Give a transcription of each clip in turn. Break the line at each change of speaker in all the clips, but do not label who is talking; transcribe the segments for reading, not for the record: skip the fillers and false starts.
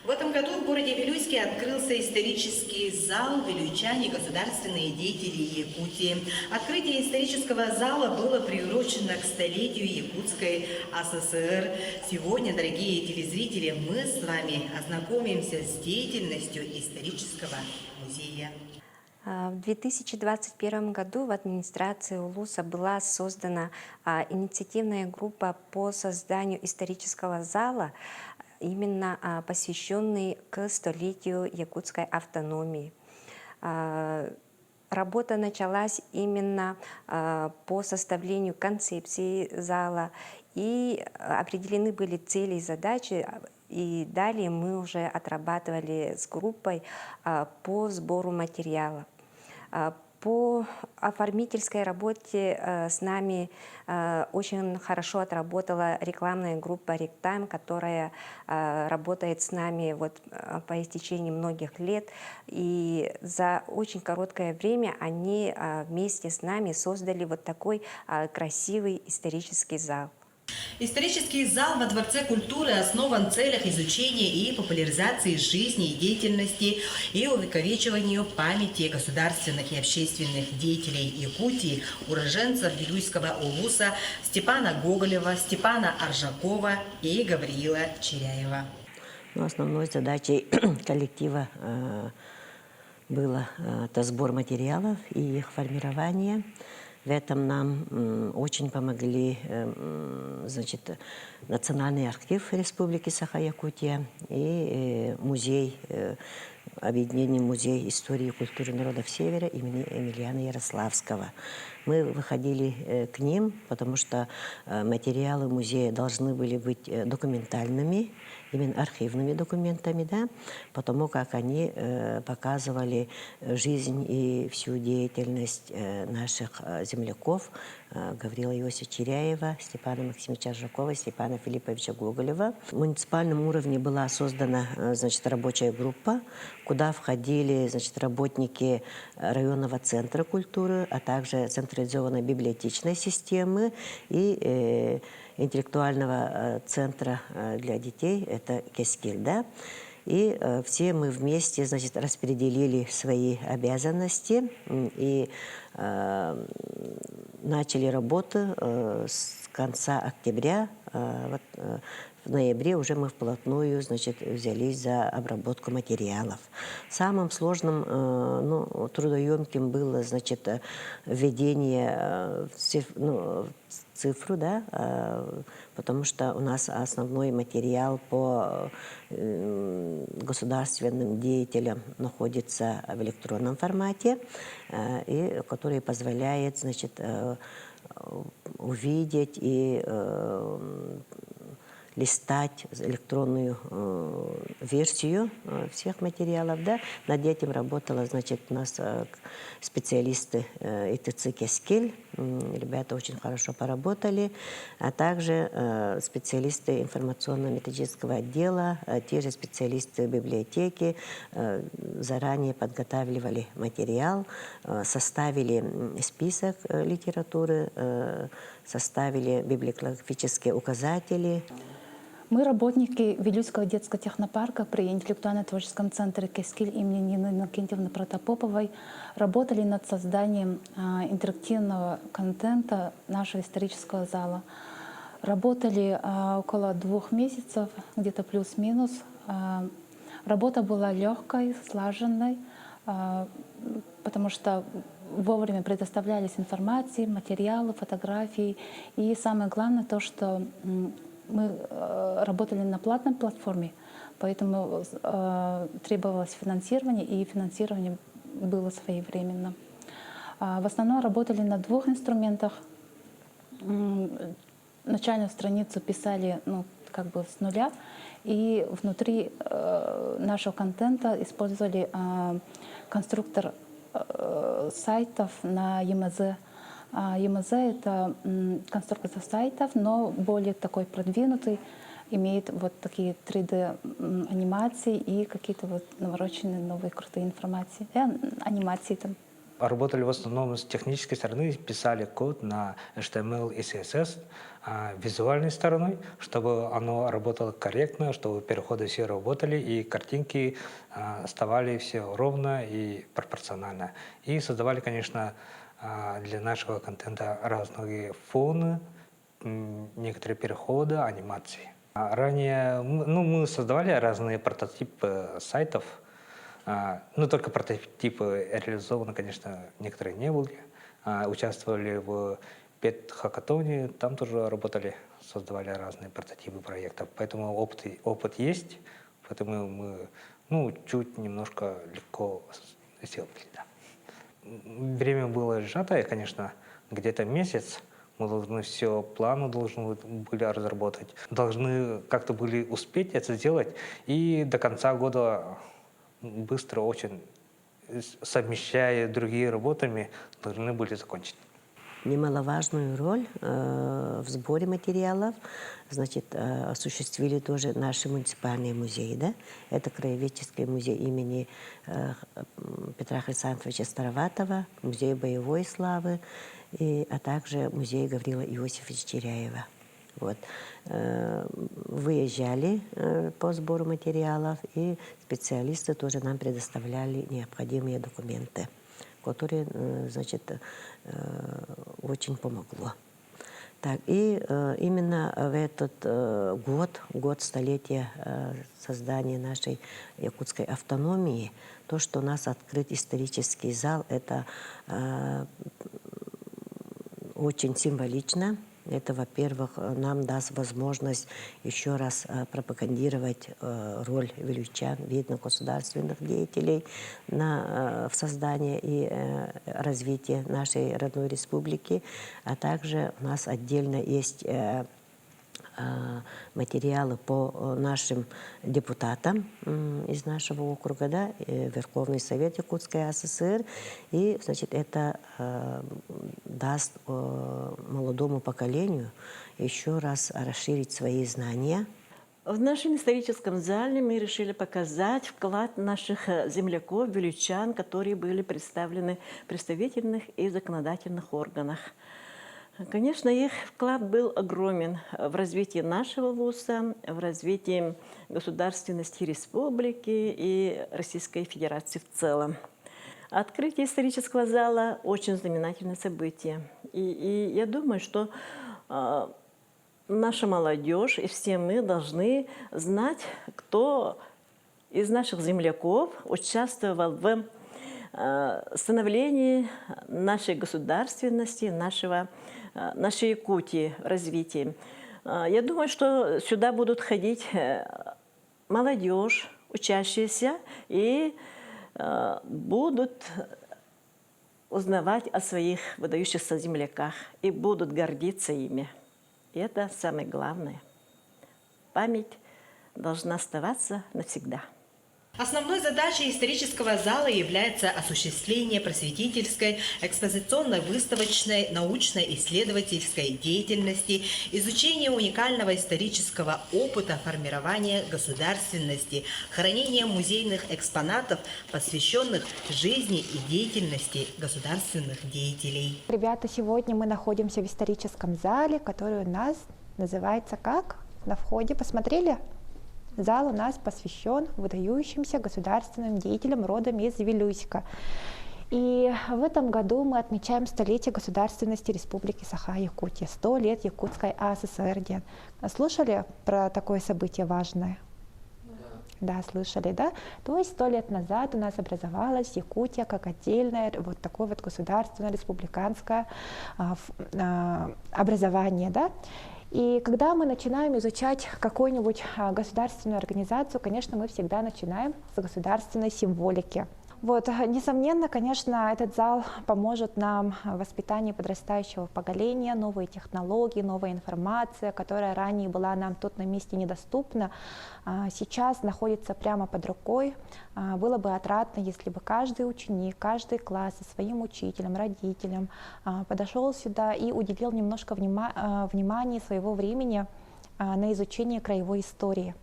В этом году в городе Вилюйске открылся исторический зал «Вилюйчане. Государственные деятели Якутии». Открытие исторического зала было приурочено к столетию Якутской АССР. Сегодня, дорогие телезрители, мы с вами ознакомимся с деятельностью исторического музея.
В 2021 году в администрации Улуса была создана инициативная группа по созданию исторического зала, именно посвященный к столетию якутской автономии. Работа началась именно по составлению концепции зала, и определены были цели и задачи, и далее мы уже отрабатывали с группой по сбору материалов. По оформительской работе с нами очень хорошо отработала рекламная группа «Ректайм», которая работает с нами по истечении многих лет. И за очень короткое время они вместе с нами создали вот такой красивый исторический зал.
Исторический зал во Дворце культуры основан в целях изучения и популяризации жизни и деятельности и увековечиванию памяти государственных и общественных деятелей Якутии, уроженцев Вилюйского улуса Степана Гоголева, Степана Аржакова и Гавриила Черяева.
Основной задачей коллектива было это сбор материалов и их формирование. В этом нам очень помогли Национальный архив Республики Саха-Якутия и музей, объединение музей истории и культуры народов Севера имени Емельяна Ярославского. Мы выходили к ним, потому что материалы музея должны были быть документальными, именно архивными документами, да, потому как они показывали жизнь и всю деятельность наших земляков Гаврила Иосифовича Черяева, Степана Максимовича Аржакова, Степана Филипповича Гоголева. В муниципальном уровне была создана рабочая группа, куда входили работники районного центра культуры, а также централизованной библиотечной системы и интеллектуального центра для детей, это Кескиль, да. И все мы вместе, распределили свои обязанности и начали работу с конца октября. В ноябре уже мы вплотную, взялись за обработку материалов. Самым сложным, трудоемким было, введение в цифру, да, потому что у нас основной материал по государственным деятелям находится в электронном формате, и который позволяет, увидеть и листать электронную версию всех материалов. Да. Над этим работала, у нас специалисты ИТЦ «Кескиль». Ребята очень хорошо поработали. А также специалисты информационно-методического отдела, те же специалисты библиотеки заранее подготавливали материал, составили список литературы, составили библиографические указатели.
Мы, работники Вилюйского детского технопарка при интеллектуально-творческом центре «Кескиль» имени Нины Иннокентьевны Протопоповой, работали над созданием интерактивного контента нашего исторического зала. Работали около 2 месяцев, где-то плюс-минус. Работа была легкой, слаженной, потому что вовремя предоставлялись информации, материалы, фотографии. И самое главное то, что мы работали на платной платформе, поэтому требовалось финансирование, и финансирование было своевременно. В основном работали на 2 инструментах. Начальную страницу писали с нуля, и внутри нашего контента использовали конструктор сайтов на ЕМЗ. ЕМЗ — это конструктор сайтов, но более такой продвинутый, имеет такие 3D-анимации и какие-то навороченные новые крутые анимации там.
работали в основном с технической стороны, писали код на HTML и CSS, визуальной стороной, чтобы оно работало корректно, чтобы переходы все работали и картинки оставали все ровно и пропорционально. И создавали, конечно, для нашего контента разные фоны, некоторые переходы, анимации. Ранее мы создавали разные прототипы сайтов, но только прототипы реализованы, конечно, некоторые не были. Участвовали в пет-хакатоне, там тоже работали, создавали разные прототипы проектов. Поэтому опыт есть, поэтому мы чуть немножко легко сделали. Да. Время было сжатое, конечно, где-то месяц. Мы должны все, планы должны были разработать, должны как-то были успеть это сделать. И до конца года быстро очень, совмещая другие работами, должны были закончить.
Немаловажную роль в сборе материалов, значит, осуществили тоже наши муниципальные музеи, да? Это Краеведческий музей имени Петра Хрисантовича Староватова, музей боевой славы, а также музей Гаврила Иосифовича Теряева. Вот. Выезжали по сбору материалов, и специалисты тоже нам предоставляли необходимые документы, которые, значит, очень помогло. Так, и именно в этот год столетия создания нашей якутской автономии, то, что у нас открыт исторический зал, это очень символично. Это, во-первых, нам даст возможность еще раз пропагандировать роль вилюйчан, видно, государственных деятелей в создании и развитии нашей родной республики. А также у нас отдельно есть материалы по нашим депутатам из нашего округа, да, Верховный Совет Якутской АССР. И, значит, это даст молодому поколению еще раз расширить свои знания.
В нашем историческом зале мы решили показать вклад наших земляков, вилюйчан, которые были представлены в представительных и законодательных органах. Конечно, их вклад был огромен в развитии нашего вуза, в развитии государственности республики и Российской Федерации в целом. Открытие исторического зала – очень знаменательное событие. И я думаю, что наша молодежь и все мы должны знать, кто из наших земляков участвовал в становлении нашей государственности, нашей Якутии, развитии. Я думаю, что сюда будут ходить молодежь, учащиеся, и будут узнавать о своих выдающихся земляках и будут гордиться ими. И это самое главное. Память должна оставаться навсегда.
Основной задачей исторического зала является осуществление просветительской, экспозиционно-выставочной, научно-исследовательской деятельности, изучение уникального исторического опыта формирования государственности, хранение музейных экспонатов, посвященных жизни и деятельности государственных деятелей.
Ребята, сегодня мы находимся в историческом зале, который у нас называется как? На входе. Посмотрели? Зал у нас посвящен выдающимся государственным деятелям родом из Вилюйска. И в этом году мы отмечаем столетие государственности Республики Саха-Якутия, 100 лет Якутской АССР. Слышали про такое событие важное? Да, слышали, да? То есть 100 лет назад у нас образовалась Якутия как отдельное вот такое вот государственное республиканское образование, да? И когда мы начинаем изучать какую-нибудь государственную организацию, конечно, мы всегда начинаем с государственной символики. Вот, несомненно, конечно, этот зал поможет нам в воспитании подрастающего поколения, новые технологии, новая информация, которая ранее была нам тут на месте недоступна, сейчас находится прямо под рукой. Было бы отрадно, если бы каждый ученик, каждый класс со своим учителем, родителем подошел сюда и уделил немножко внимания своего времени на изучение краевой истории.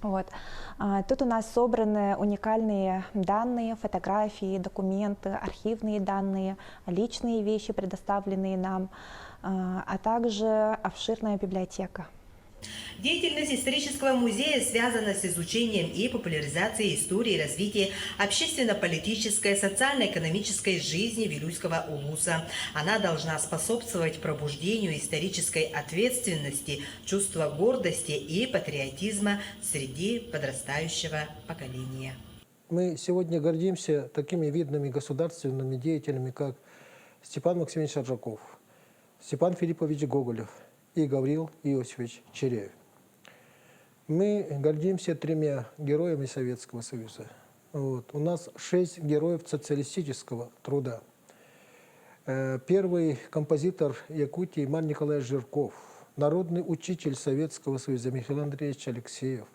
Вот. Тут у нас собраны уникальные данные, фотографии, документы, архивные данные, личные вещи, предоставленные нам, а также обширная библиотека.
Деятельность исторического музея связана с изучением и популяризацией истории и развития общественно-политической, социально-экономической жизни Вилюйского улуса. Она должна способствовать пробуждению исторической ответственности, чувства гордости и патриотизма среди подрастающего поколения.
Мы сегодня гордимся такими видными государственными деятелями, как Степан Максимович Аржаков, Степан Филиппович Гоголев и Гаврил Иосифович Черяев. Мы гордимся 3 героями Советского Союза. Вот. У нас 6 героев социалистического труда. Первый композитор Якутии Иван Николаевич Жирков, народный учитель Советского Союза Михаил Андреевич Алексеев.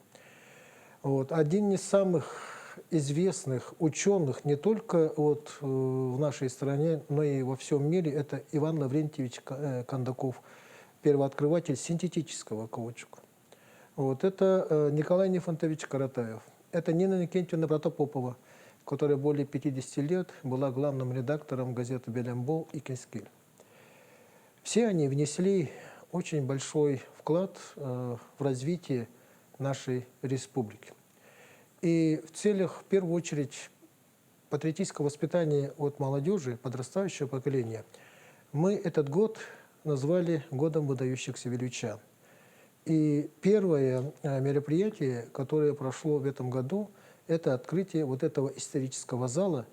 Вот. Один из самых известных ученых не только в нашей стране, но и во всем мире, это Иван Лаврентьевич Кондаков, первооткрыватель синтетического каучука. Вот. Это Николай Нифонтович Каратаев. Это Нина Никентьевна Протопопова, которая более 50 лет была главным редактором газеты «Белембол» и «Кескиль». Все они внесли очень большой вклад в развитие нашей республики. И в целях, в первую очередь, патриотического воспитания от молодежи, подрастающего поколения, мы этот год назвали «Годом выдающихся вилюйчан». И первое мероприятие, которое прошло в этом году, это открытие вот этого исторического зала,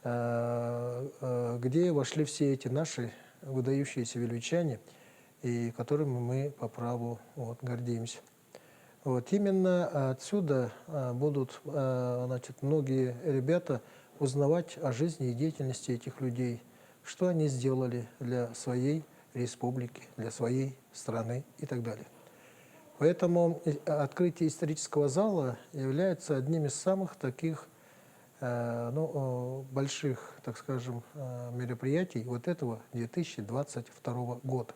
где вошли все эти наши выдающиеся вилюйчане, и которыми мы по праву гордимся. Вот. Именно отсюда будут многие ребята узнавать о жизни и деятельности этих людей, что они сделали для своей республики, для своей страны и так далее. Поэтому открытие исторического зала является одним из самых таких больших, так скажем, мероприятий вот этого 2022 года.